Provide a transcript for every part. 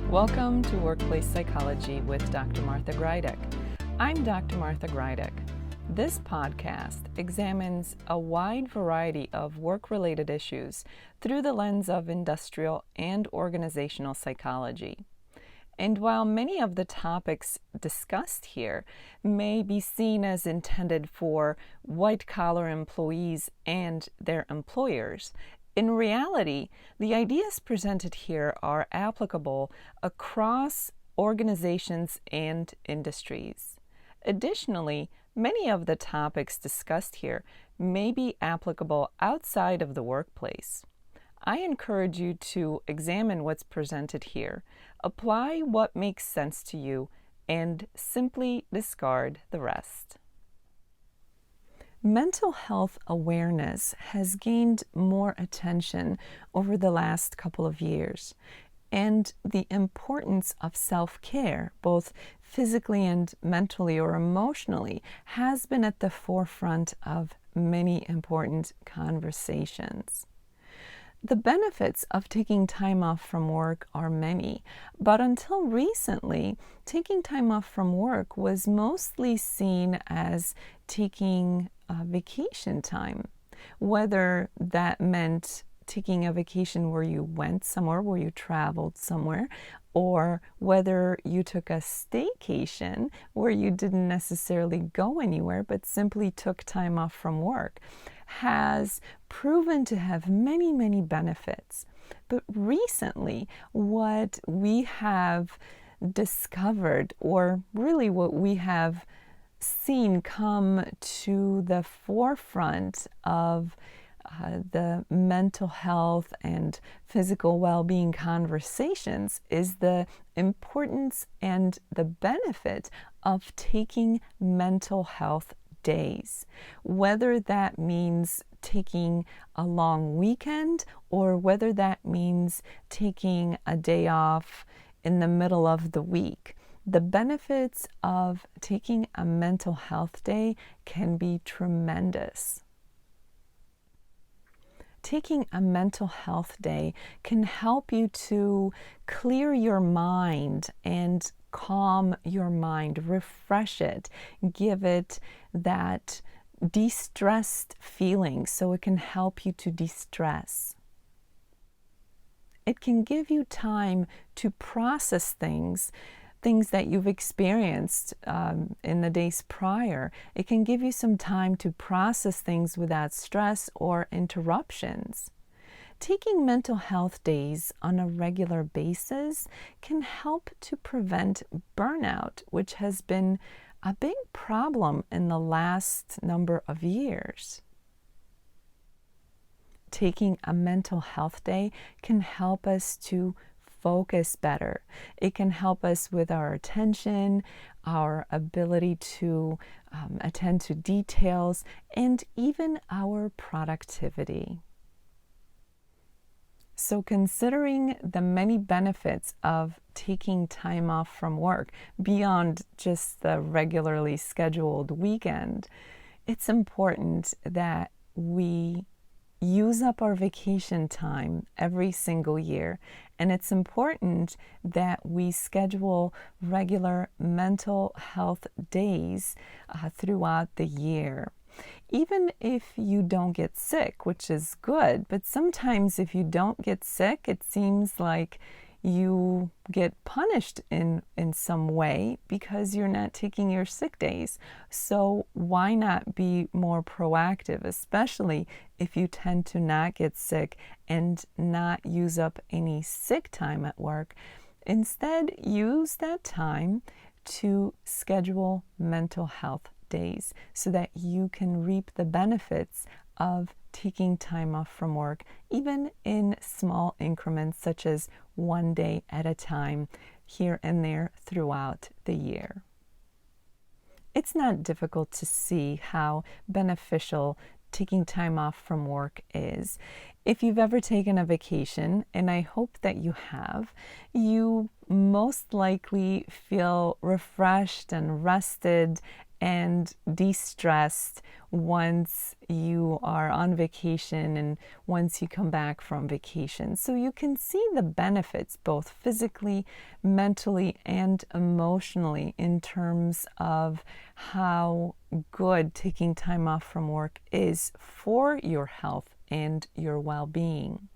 Welcome to Workplace Psychology with Dr. Martha Greidick. I'm Dr. Martha Greidick. This podcast examines a wide variety of work-related issues through the lens of industrial and organizational psychology. And while many of the topics discussed here may be seen as intended for white-collar employees and their employers, in reality, the ideas presented here are applicable across organizations and industries. Additionally, many of the topics discussed here may be applicable outside of the workplace. I encourage you to examine what's presented here, apply what makes sense to you, and simply discard the rest. Mental health awareness has gained more attention over the last couple of years, and the importance of self-care, both physically and mentally or emotionally, has been at the forefront of many important conversations. The benefits of taking time off from work are many, but until recently, taking time off from work was mostly seen as taking vacation time, whether that meant taking a vacation where you went somewhere, where you traveled somewhere, or whether you took a staycation where you didn't necessarily go anywhere but simply took time off from work, has proven to have many, many benefits. But recently, what we have discovered, or really what we have seen come to the forefront of the mental health and physical well-being conversations, is the importance and the benefit of taking mental health days, whether that means taking a long weekend or whether that means taking a day off in the middle of the week. The benefits of taking a mental health day can be tremendous. Taking a mental health day can help you to clear your mind and calm your mind, refresh it, give it that de-stressed feeling so it can help you to de-stress. It can give you time to process things that you've experienced in the days prior. It can give you some time to process things without stress or interruptions. Taking mental health days on a regular basis can help to prevent burnout, which has been a big problem in the last number of years. Taking a mental health day can help us to focus better. It can help us with our attention, our ability to attend to details, and even our productivity. So considering the many benefits of taking time off from work beyond just the regularly scheduled weekend, it's important that we use up our vacation time every single year, and it's important that we schedule regular mental health days throughout the year. Even if you don't get sick, which is good, but sometimes if you don't get sick, it seems like you get punished in some way because you're not taking your sick days. So why not be more proactive, especially if you tend to not get sick and not use up any sick time at work? Instead, use that time to schedule mental health days so that you can reap the benefits of taking time off from work, even in small increments such as one day at a time, here and there throughout the year. It's not difficult to see how beneficial taking time off from work is. If you've ever taken a vacation, and I hope that you have, you most likely feel refreshed and rested and de-stressed once you are on vacation and once you come back from vacation. So you can see the benefits both physically, mentally, and emotionally in terms of how good taking time off from work is for your health and your well-being.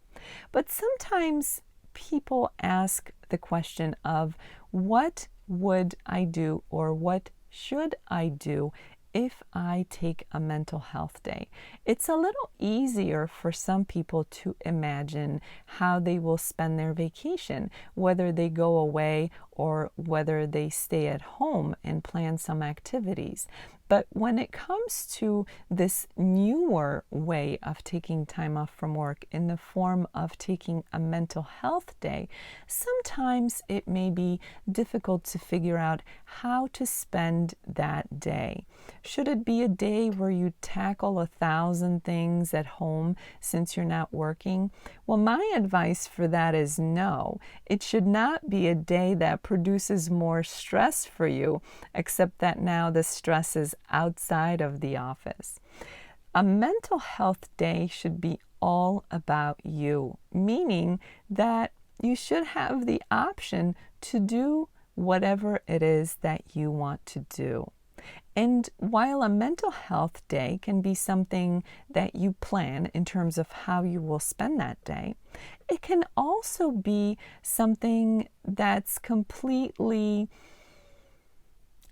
But sometimes people ask the question of what would I do or what should I do if I take a mental health day? It's a little easier for some people to imagine how they will spend their vacation, whether they go away or whether they stay at home and plan some activities. But when it comes to this newer way of taking time off from work in the form of taking a mental health day, sometimes it may be difficult to figure out how to spend that day. Should it be a day where you tackle 1,000 things at home since you're not working? Well, my advice for that is no. It should not be a day that produces more stress for you, except that now the stress is outside of the office. A mental health day should be all about you, meaning that you should have the option to do whatever it is that you want to do. And while a mental health day can be something that you plan in terms of how you will spend that day, it can also be something that's completely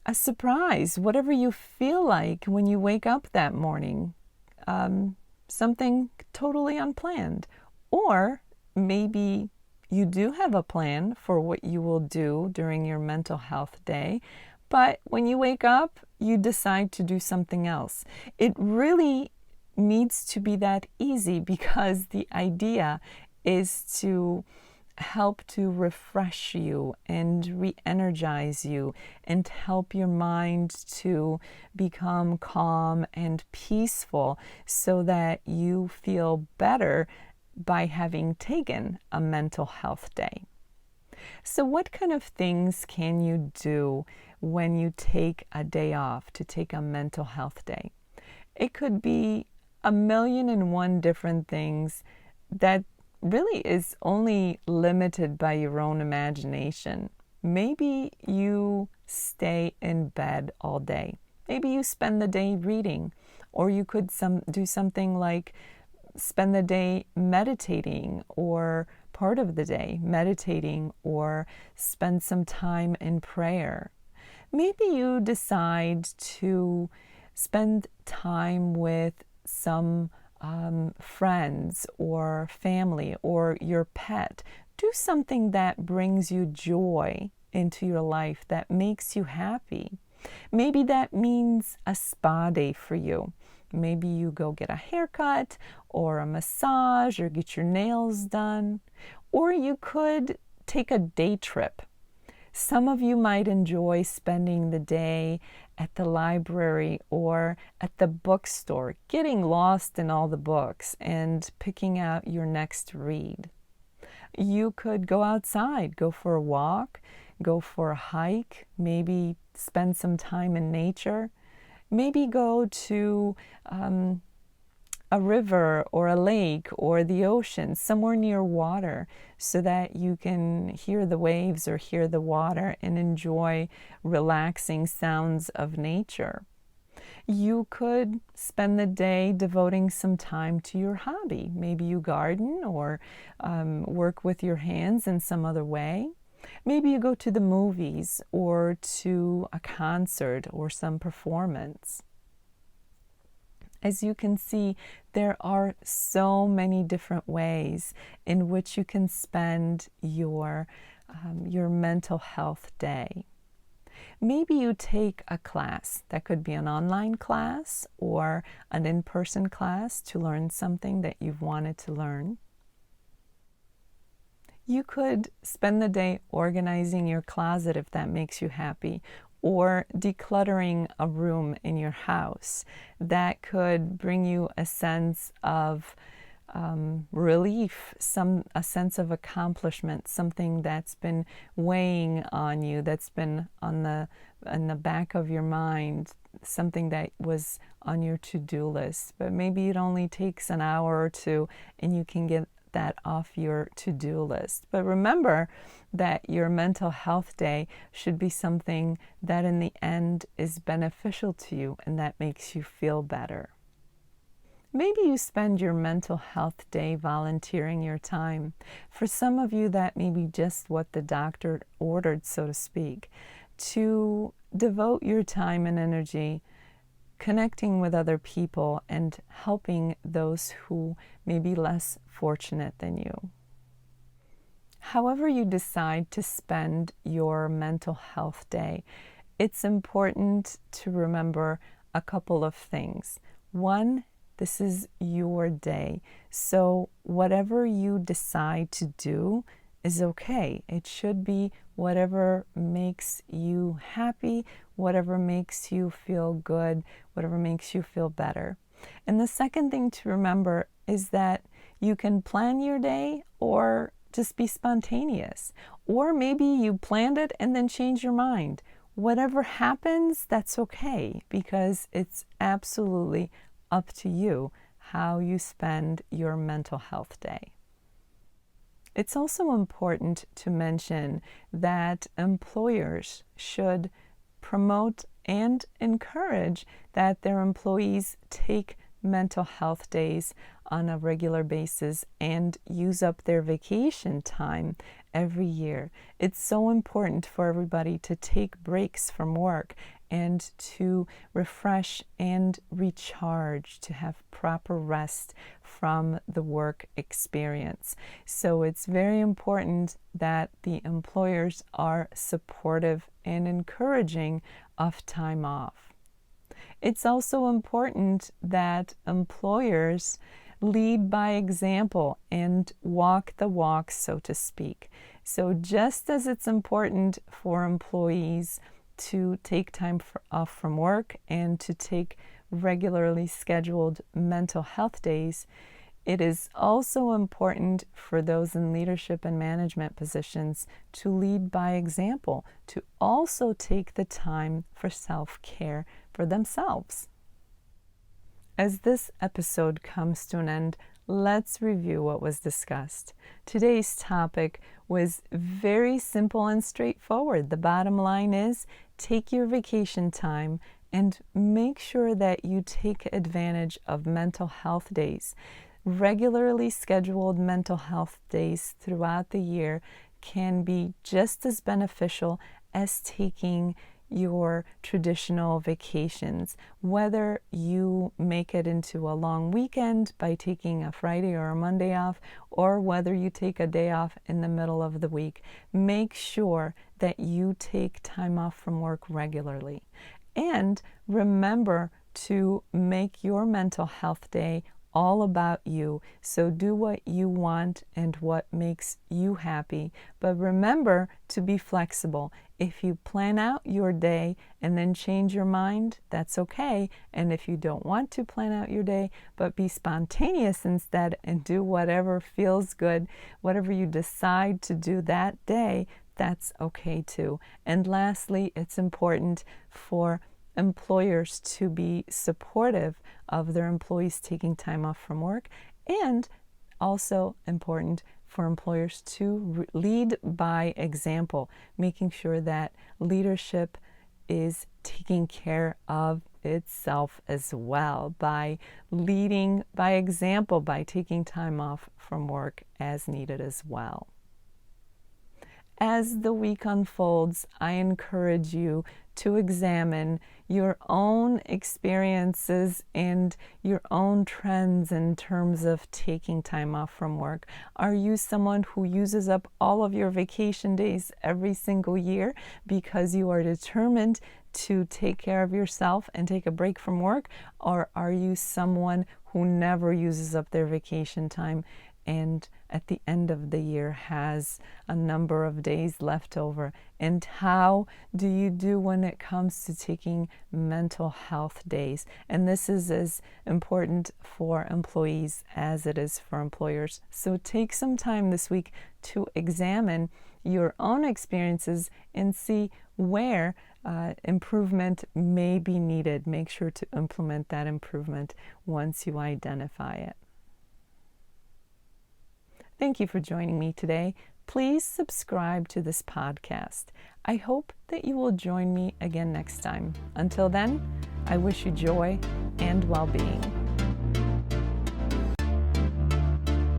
a surprise, whatever you feel like when you wake up that morning, something totally unplanned. Or maybe you do have a plan for what you will do during your mental health day, but when you wake up, you decide to do something else. It really needs to be that easy because the idea is to help to refresh you and re-energize you and help your mind to become calm and peaceful so that you feel better by having taken a mental health day. So what kind of things can you do when you take a day off to take a mental health day? It could be 1,000,001 different things that really is only limited by your own imagination. Maybe you stay in bed all day. Maybe you spend the day reading, or you could do something like spend the day meditating, or part of the day meditating, or spend some time in prayer. Maybe you decide to spend time with some friends or family or your pet. Do something that brings you joy into your life, that makes you happy. Maybe that means a spa day for you. Maybe you go get a haircut or a massage or get your nails done. Or you could take a day trip. Some of you might enjoy spending the day at the library or at the bookstore, getting lost in all the books and picking out your next read. You could go outside, go for a walk, go for a hike, maybe spend some time in nature, maybe go to a river or a lake or the ocean, somewhere near water, so that you can hear the waves or hear the water and enjoy relaxing sounds of nature. You could spend the day devoting some time to your hobby. Maybe you garden or work with your hands in some other way. Maybe you go to the movies or to a concert or some performance. As you can see, there are so many different ways in which you can spend your mental health day. Maybe you take a class. That could be an online class or an in-person class to learn something that you've wanted to learn. You could spend the day organizing your closet if that makes you happy, or decluttering a room in your house. That could bring you a sense of relief, a sense of accomplishment, something that's been weighing on you, that's been in the back of your mind something that was on your to-do list, but maybe it only takes an hour or two and you can get that off your to-do list. But remember that your mental health day should be something that in the end is beneficial to you and that makes you feel better. Maybe you spend your mental health day volunteering your time. For some of you, that may be just what the doctor ordered, so to speak, to devote your time and energy connecting with other people and helping those who may be less fortunate than you. However you decide to spend your mental health day, it's important to remember a couple of things. One, this is your day, so whatever you decide to do is okay. It should be whatever makes you happy, whatever makes you feel good, whatever makes you feel better. And the second thing to remember is that you can plan your day or just be spontaneous. Or maybe you planned it and then change your mind. Whatever happens, that's okay, because it's absolutely up to you how you spend your mental health day. It's also important to mention that employers should promote and encourage that their employees take mental health days on a regular basis and use up their vacation time every year. It's so important for everybody to take breaks from work and to refresh and recharge, to have proper rest from the work experience. So it's very important that the employers are supportive and encouraging of time off. It's also important that employers lead by example and walk the walk, so to speak. So just as it's important for employees to take time off from work and to take regularly scheduled mental health days, it is also important for those in leadership and management positions to lead by example, to also take the time for self-care for themselves. As this episode comes to an end, let's review what was discussed. Today's topic was very simple and straightforward. The bottom line is, take your vacation time and make sure that you take advantage of mental health days. Regularly scheduled mental health days throughout the year can be just as beneficial as taking your traditional vacations, whether you make it into a long weekend by taking a Friday or a Monday off, or whether you take a day off in the middle of the week. Make sure that you take time off from work regularly. And remember to make your mental health day all about you. So do what you want and what makes you happy. But remember to be flexible. If you plan out your day and then change your mind, that's okay. And if you don't want to plan out your day, but be spontaneous instead and do whatever feels good, whatever you decide to do that day, that's okay too. And lastly, it's important for employers to be supportive of their employees taking time off from work, and also important for employers to lead by example, making sure that leadership is taking care of itself as well by leading by example, by taking time off from work as needed as well. As the week unfolds, I encourage you to examine your own experiences and your own trends in terms of taking time off from work. Are you someone who uses up all of your vacation days every single year because you are determined to take care of yourself and take a break from work? Or are you someone who never uses up their vacation time and at the end of the year has a number of days left over? And how do you do when it comes to taking mental health days? And this is as important for employees as it is for employers. So take some time this week to examine your own experiences and see where improvement may be needed. Make sure to implement that improvement once you identify it. Thank you for joining me today. Please subscribe to this podcast. I hope that you will join me again next time. Until then, I wish you joy and well-being.